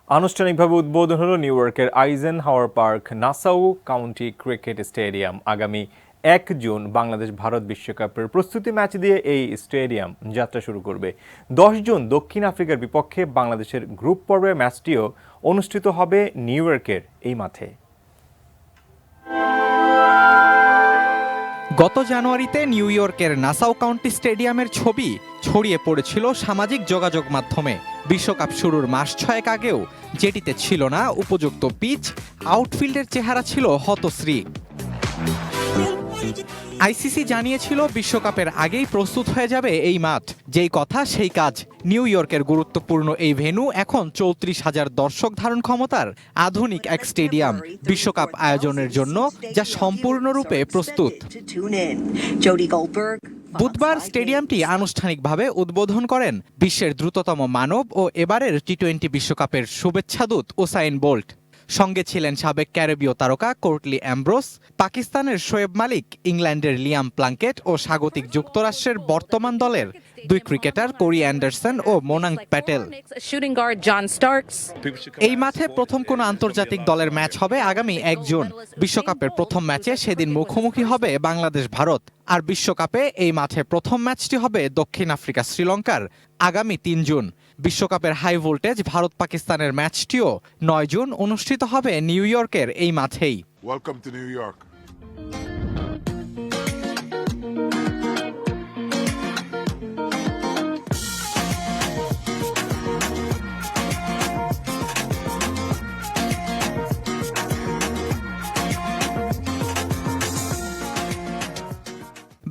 আনুষ্ঠানিকভাবে উদ্বোধন হলো নিউ ইয়র্কের Eisenhower park Nassau county cricket stadium. আগামী 1 জুন বাংলাদেশ ভারত বিশ্বকাপের প্রস্তুতি ম্যাচ দিয়ে এই স্টেডিয়াম যাত্রা শুরু করবে। 10 জুন দক্ষিণ আফ্রিকার বিপক্ষে বাংলাদেশের গ্রুপ পর্বের ম্যাচটিও অনুষ্ঠিত হবে নিউ ইয়র্কের এই মাঠে। গত জানুয়ারিতে নিউ ইয়র্কের নাসাউ কাউন্টি স্টেডিয়ামের ছবি ছড়িয়ে পড়েছিল সামাজিক যোগাযোগ মাধ্যমে। বিশ্বকাপ শুরুর মাস 6 আগেও যেটিতে ছিল না উপযুক্ত পিচ, আউটফিল্ডের চেহারা ছিল হতশ্রী। আইসিসি জানিয়েছিল বিশ্বকাপের আগেই প্রস্তুত হয়ে যাবে এই মাঠ। যেই কথা সেই কাজ। নিউ ইয়র্কের গুরুত্বপূর্ণ এই ভেন্যু এখন 34,000 দর্শক ধারণ ক্ষমতার আধুনিক এক স্টেডিয়াম, বিশ্বকাপ আয়োজনের জন্য যা সম্পূর্ণরূপে প্রস্তুত। বুধবার স্টেডিয়ামটি আনুষ্ঠানিকভাবে উদ্বোধন করেন বিশ্বের দ্রুততম মানব ও এবারের টি-20 বিশ্বকাপের শুভেচ্ছাদূত উসাইন বোল্ট। সঙ্গে ছিলেন সাবেক ক্যারিবীয় তারকা কোর্টলি অ্যামব্রোস, পাকিস্তানের শোয়েব মালিক, ইংল্যান্ডের লিয়াম প্লাঙ্কেট ও স্বাগতিক যুক্তরাষ্ট্রের বর্তমান দলের 2 ক্রিকেটার কোরি অ্যান্ডারসন ও মোনাঙ্ক প্যাটেল। এই মাঠে প্রথম কোনো আন্তর্জাতিক দলের ম্যাচ হবে আগামী 1 জুন। বিশ্বকাপের প্রথম ম্যাচে সেদিন মুখোমুখি হবে বাংলাদেশ ভারত। আর বিশ্বকাপে এই মাঠে প্রথম ম্যাচটি হবে দক্ষিণ আফ্রিকা শ্রীলঙ্কার আগামী 3 জুন। বিশ্বকাপের হাই ভোল্টেজ ভারত পাকিস্তানের ম্যাচটিও 9 জুন অনুষ্ঠিত হবে নিউ ইয়র্কের এই মাঠেই। Welcome to New York.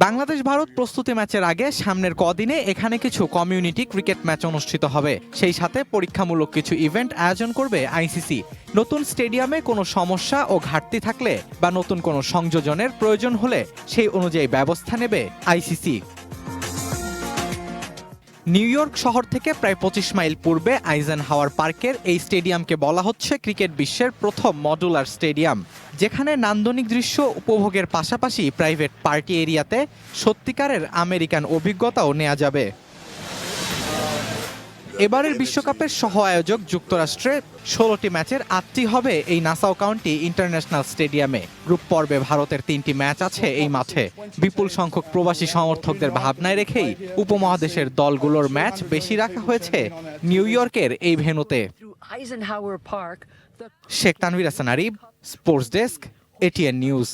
Bangladesh Bharat প্রস্তুতি ম্যাচের আগে সামনের কদিনে এখানে কিছু কমিউনিটি ক্রিকেট ম্যাচ অনুষ্ঠিত হবে। সেই সাথে পরীক্ষামূলক কিছু ইভেন্ট আয়োজন করবে আইসিসি। নতুন স্টেডিয়ামে কোনো সমস্যা ও ঘাটতি থাকলে বা নতুন কোনো সংযোজনের প্রয়োজন হলে সেই অনুযায়ী ব্যবস্থা নেবে আইসিসি। নিউ ইয়র্ক শহর থেকে প্রায় 25 মাইল পূর্বে আইজেনহাওয়ার পার্কের এই স্টেডিয়ামকে বলা হচ্ছে ক্রিকেট বিশ্বের প্রথম মডুলার স্টেডিয়াম, যেখানে নান্দনিক দৃশ্য উপভোগের পাশাপাশি প্রাইভেট পার্টি এরিয়াতে সত্যিকারের আমেরিকান অভিজ্ঞতাও নেওয়া যাবে। এবারের বিশ্বকাপের সহ আয়োজক যুক্তরাষ্ট্রে 16টি ম্যাচের 8টি হবে এই নাসাউ কাউন্টি ইন্টারন্যাশনাল স্টেডিয়ামে। গ্রুপ পর্বে ভারতের 3টি ম্যাচ আছে এই মাঠে। বিপুল সংখ্যক প্রবাসী সমর্থকদের ভাবনায় রেখেই উপমহাদেশের দলগুলোর ম্যাচ বেশি রাখা হয়েছে নিউ ইয়র্কের এই ভেন্যুতে। Sheikh Tanvir Hasan আরিব, sports desk, ATN news.